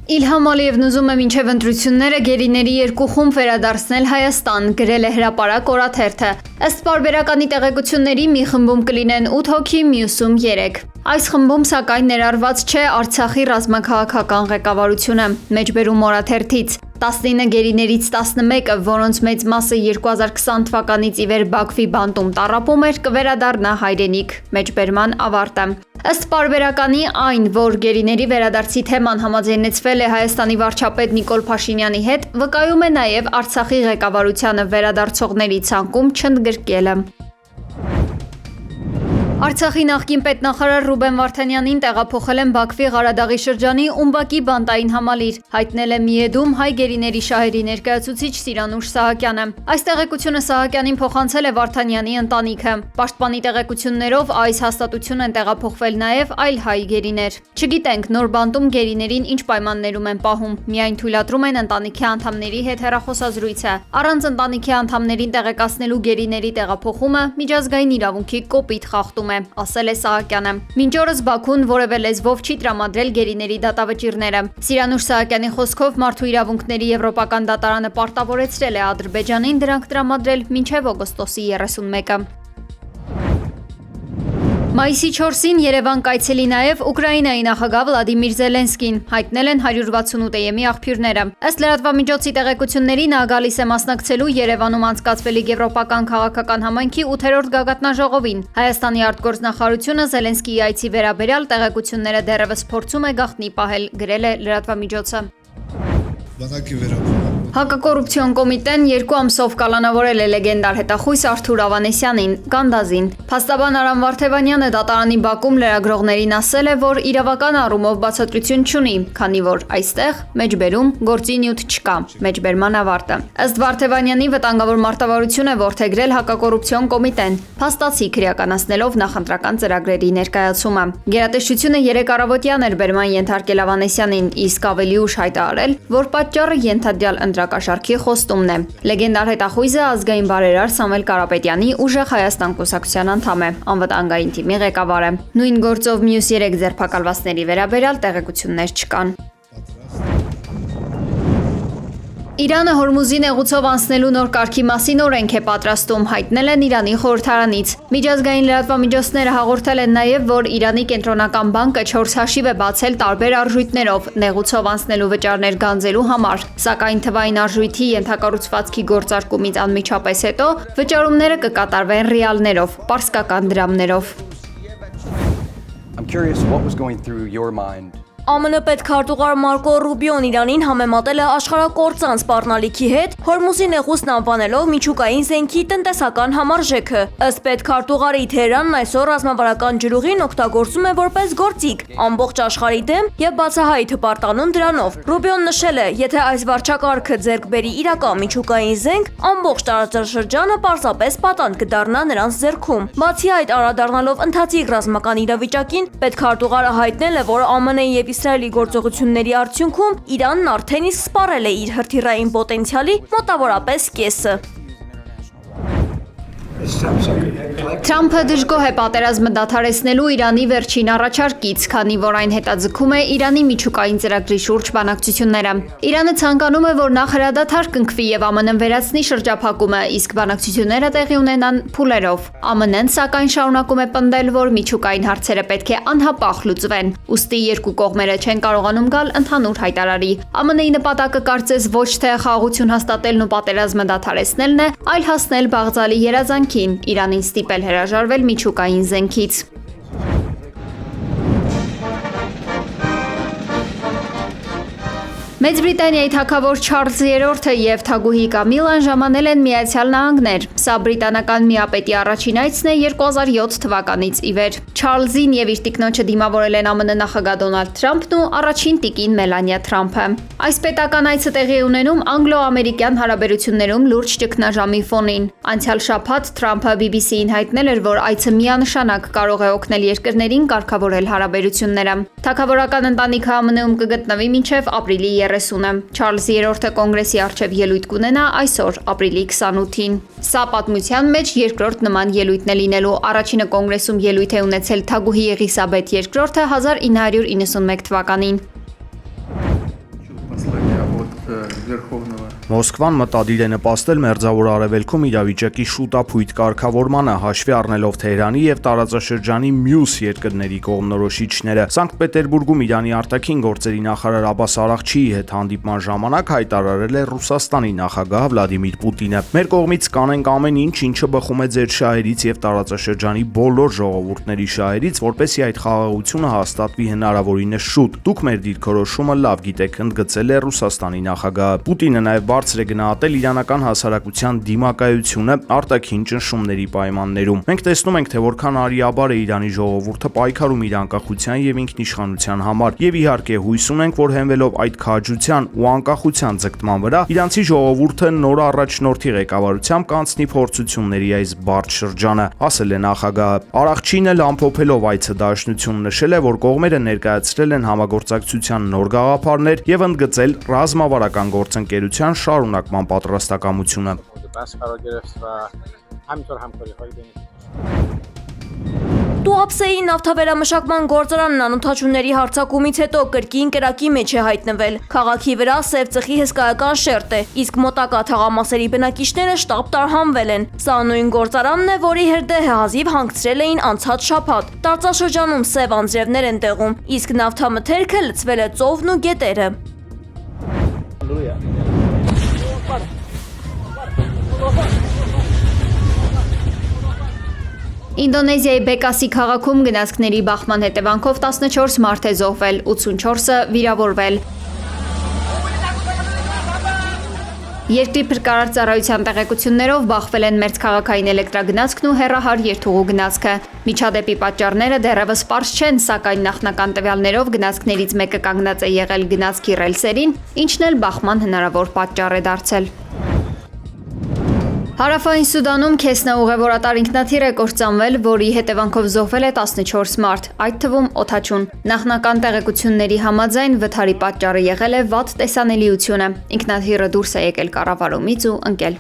Իլհամ Ալիևն ուզում է մինչև ընտրությունները գերիների երկու խումբ վերադարձնել Հայաստան, գրել է հրապարակ օրաթերթը։ Ըստ պարբերականի տեղեկությունների մի խմբում կլինեն 8 հոգի, մյուսում 3։ Այս խմբում սակայն ներառված չէ Արցախի ռազմաքաղաքական ղեկավարությունը, մեջբերում օրաթերթից։ 19 գերիներից 11-ը, որոնց մեծ մասը 2020 թվականից ի վեր Բաքվի բանտում տառապում էր, կվերադառնա հայրենիք, մեջբերման ավարտը։ Ըստ պարբերականի այն, որ գերիների վերադարձի թեման համաձայնեցվել է Հայաստանի վարչապետ Նիկոլ Փաշինյանի հետ, վկայում է նաև Արցախի ղեկավարությանը վերադարձողների ցանկում չընդգրկելը։ Արցախի նախկին պետնախարար Ռուբեն Վարդանյանին տեղափոխել են Բաքվի Ղարադաղի շրջանի Ումբակի բանտային համալիր, հայտնել է Միեդում հայ գերիների շահերի ներկայացուցիչ Սիրանուշ Սահակյանը։ Այս տեղեկությունը Սահակյանին փոխանցել է Վարդանյանի ընտանիքը։ Պաշտպանի տեղեկություններով այս հաստատություն են տեղափոխվել նաև այլ հայ գերիներ։ Չգիտենք նոր բանտում գերիներին ինչ պայմաններում են պահում, միայն թույլատրում են ընտանիքի անդամների հետ հեռախոսազրույցը։ Առանց ընտանիքի անդամներին տեղեկացնելու գերիների տեղափոխումը միջազգային իրավունքի կոպիտ խախտում է, ասել է Սահակյանը։ Մինչ օրս Բաքուն որևէ լեզվով չի տրամադրել գերիների դատավճիռները։ Սիրանուշ Սահակյանի խոսքով Մարդու իրավունքների եվրոպական դատարանը պարտավորեցրել է Ադրբեջանին դրանք տրամադրել մինչև օգոստոսի 31-ը։ Մայիսի 4-ին Երևան կայցելի նաև Ուկրաինայի նախագահ Վլադիմիր Զելենսկին, հայտնել են 168-ը աղբյուրները։ Ըստ լրատվամիջոցի տեղեկությունների նա գալիս է մասնակցելու Երևանում անցկացվելիք Եվրոպական քաղաքական համայնքի 8-րդ գագաթնաժողովին։ Հայաստանի արտգործնախարարությունը Զելենսկիի այցի վերաբերյալ տեղեկությունները դեռևս փորձում է գաղտնի պահել, գրել է լրատվամիջոցը։ Հակակոռուպցիոն կոմիտեն 2 ամսով կալանավորել է լեգենդար հետախույս Արթուր Ավանեսյանին, Գանդազին։ Փաստաբան Արամ Վարդևանյանը դատարանի բակում լրագրողներին ասել է, որ իրավական առումով բացատրություն չունի, քանի որ այստեղ մեջբերում գործի նյութ չկա, մեջբերման ավարտը։ Ըստ Վարդևանյանի վտանգավոր մարտավարություն է որդեգրել հակակոռուպցիոն կոմիտեն, փաստացի քրեականացնելով նախընտրական ծրագրերի ներկայացումը։ Գերատեսչությունը 3 առավոտյան էր բերման ենթարկել Ավանեսյանին, իսկ ավելի ուշ հայտարարել, որ պատճառը ենթադրյալ ընտրակաշառքի խոստումն է։ Լեգենդար հետախույզը ազգային բարերար Սամվել Կարապետյանի Ուժեղ Հայաստան կուսակցության անդամ է, անվտանգային թիմի ղեկավար է։ Նույն գործով մյուս 3 ձերբակալվածների վերաբերյալ տեղեկություններ չկան։ Իրանը Հորմուզի նեղուցով անցնելու նոր կարգի մասին օրենք է պատրաստում, հայտնել են Իրանի խորհրդարանից։ Միջազգային լրատվամիջոցները հաղորդել են նաև, որ Իրանի կենտրոնական բանկը 4 հաշիվ է բացել տարբեր արժույթներով նեղուցով անցնելու վճարներ գանձելու համար, սակայն թվային արժույթի ենթակառուցվածքի գործարկումից անմիջապես հետո վճարումները կկատարվեն ռիալներով, պարսկական դրամներով։ I'm curious what was going through your mind. ԱՄՆ պետքարտուղար Մարկո Ռուբիոն Իրանին համեմատել է աշխարհակործան սպառնալիքի հետ, Հորմուզի նեղուցն անվանելով միջուկային զենքի տնտեսական համարժեքը։ Ըստ պետքարտուղարի Թեհրանն այսօր ռազմավարական ջրուղին օգտագործում է որպես գործիք ամբողջ աշխարհի դեմ եւ բացահայտ հպարտանում դրանով։ Ռուբիոն նշել է, եթե այս վարչակարգը ձեռք բերի իրական միջուկային զենք, ամբողջ տարածաշրջանը պարզապես պատանդ կդառնա նրանց ձեռքում։ Բացի այդ, անդրադառնալով ընթացիկ ռազմական իրավիճակին, պետքարտուղարը հայտնել է, որ ԱՄՆ-ի եւ Իսրայելի գործողությունների արդյունքում Իրանն արդեն իսկ սպառել է իր հրթիռային պոտենցիալի մոտավորապես կեսը։ Թրամփը դժգոհ է պատերազմը դադարեցնելու Իրանի վերջին առաջարկից, քանի որ այն հետաձգում է Իրանի միջուկային ծրագրի շուրջ բանակցությունները։ Իրանը ցանկանում է, որ նախ հրադադար կնքվի եւ ԱՄՆ-ն վերացնի շրջափակումը, իսկ բանակցությունները տեղի ունենան փուլերով։ ԱՄՆ-ն սակայն շարունակում է պնդել, որ միջուկային հարցերը պետք է անհապաղ լուծվեն, ուստի երկու կողմերը չեն կարողանում գալ ընդհանուր հայտարարի։ ԱՄՆ-ի նպատակը կարծես ոչ թե խաղաղություն հաստատելն ու պատերազմը դադարեցնելն է, այլ հասնել Բաղդադի երազանքին, Իրանին ստիպել հրաժարվել միջուկային զենքից։ Մեծ Բրիտանիայի թագավոր Չարլզ III-ը եւ թագուհի Կամիլան ժամանել են Միացյալ Նահանգներ։ Սա բրիտանական միապետի առաջին այցն է 2007 թվականից ի վեր։ Չարլզին եւ իր տիկնոջը դիմավորել են ԱՄՆ նախագահ Դոնալդ Թրամփն ու առաջին տիկին Մելանիա Թրամփը։ Այս պետական այցը տեղի ունենում անգլո-ամերիկյան հարաբերություններում լուրջ ճգնաժամի ֆոնին։ Անցյալ շաբաթ Թրամփը BBC-ին հայտնել էր, որ այցը միանշանակ կարող է օգնել երկրներին կարգավորել հարաբերությունները։ Թագավորական ընտանիքը ԱՄՆ-ում կգտնվի մինչև ապրիլի 30-ը։ Չարլզ III-ը կոնգրեսի առջև ելույթ կունենա այսօր, ապրիլի 28-ին։ Սա պատմության մեջ երկրորդ նման ելույթն է լինելու։ Առաջինը կոնգրեսում ելույթ է ունեցել թագուհի Եղիսաբեթ II-ը 1991 թվականին։ Մոսկվան մտադիր է նպաստել Մերձավոր Արևելքում իրավիճակի շուտափույթ կարգավորմանը, հաշվի առնելով Թեհրանի եւ տարածաշրջանի մյուս երկրների կողմնորոշիչները։ Սանկտ Պետերբուրգում Իրանի արտաքին գործերի նախարար Աբբաս Արաղչիի հետ հանդիպման ժամանակ հայտարարել է Ռուսաստանի նախագահ Վլադիմիր Պուտինը. «Մեր կողմից կանենք ամեն ինչ, ինչը բխում է ձեր շահերից եւ տարածաշրջանի բոլոր ժողովուրդների շահերից, որպեսզի այդ խաղաղությունը հաստատվի հնարավորինս շուտ։ Դուք մեր դիրքորոշումը լավ գիտեք», ընդգծել է Ռուսաստանի նախագահը։ Պուտինը նաեւ բարձր է գնահատել իրանական հասարակության դիմակայությունը արտաքին ճնշումների պայմաններում։ «Մենք տեսնում ենք, թե որքան արիաբար է Իրանի ժողովուրդը պայքարում իր անկախության եւ ինքնիշխանության համար, եւ իհարկե հույս ունենք, որ հենվելով այդ քաջության ու անկախության ձգտման վրա, իրանցի ժողովուրդը նոր առաջնորդի ղեկավարությամբ կանցնի փորձությունների այս բարդ շրջանը», ասել է նախագահը։ Արաղչին էլ ամփոփելով այցը դաշնություն նշել է, որ կողմերը ներկայացրել են համագործակցության նոր գաղափարներ եւ ընդգծել ռազմավարական գործընկերության շարունակման պատրաստակամությունը։ Տուապսեի նավթավերամշակման գործարանն անօդաչուների հարձակումից հետո կրկին կրակի մեջ է հայտնվել։ Քաղաքի վրա սև ծխի հսկայական շերտ է, իսկ մոտակա թաղամասերի բնակիչները շտապ տարհանվել են։ Սա նույն գործարանն է, որի հրդեհը հազիվ հանգցրել էին անցած շաբաթ։ Տարածաշրջանում սև անձրևներ են տեղում, իսկ նավթամթերքը լցվել է ծովն ու գետերը։ Ինդոնեզիայի Բեկասի քաղաքում գնացքների բախման հետևանքով 14 մարդ է զոհվել, 84-ը վիրավորվել։ Երկրի փրկարար ծառայության տեղեկություններով բախվել են մերձքաղաքային էլեկտրագնացքն ու հեռահար երթուղու գնացքը։ Միջադեպի պատճառները դեռևս պարզ չեն, սակայն նախնական տվյալներով գնացքներից մեկը կանգնած է եղել գնացքի ռելսերին, ինչն էլ բախման հնարավոր պատճառ է դարձել։ Հարավային Սուդանում Քեսնա ուղևորատար ինքնաթիռ է կործանվել, որի հետևանքով զոհվել է 14 մարդ, այդ թվում օդաչուն։ Նախնական տեղեկությունների համաձայն վթարի պատճառը եղել է վատ տեսանելիությունը։ Ինքնաթիռը դուրս է եկել կառավարումից ու ընկել։